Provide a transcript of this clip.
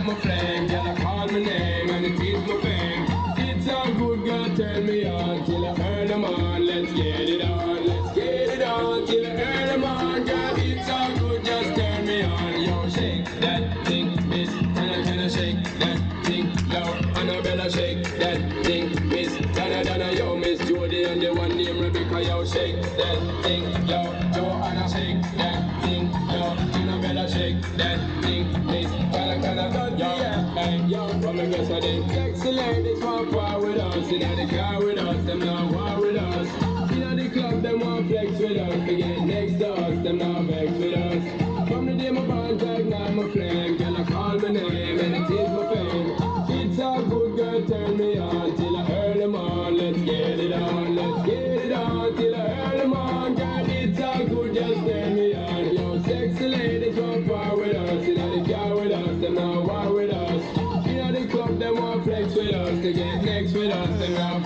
night my flame. Girl, I call my name and it is my fame. It's a good girl, turn me on till I earn them on. Let's get it on, let's get it on till I earn them on. Girl, it's all good, just turn me on. Yo, shake that thing, miss. Can I shake that thing? Yo, Annabella, shake that thing, miss. Donna, yo, Miss Jody and the one named Rebecca, yo, shake that thing, yo, Joanna, shake that thing, yo, Annabella, shake that thing, miss. Donna, yo, hey, yo, from the rest of them sexy ladies want war with us, in the car with us, them not war with us. In the club, them want flex with us, they get next to us, them not vex with us. From the day my bond tag, now my flame, girl, I call my name and it is my fame. It's a good girl, turn me on till I earn them on. Let's get it on, let's get it on till I earn them on. Girl, it's a good, just turn me on. Yo, sexy ladies want war with us, in the car with us, them not war with us. In the club, them want flex with us, they get next with us, them not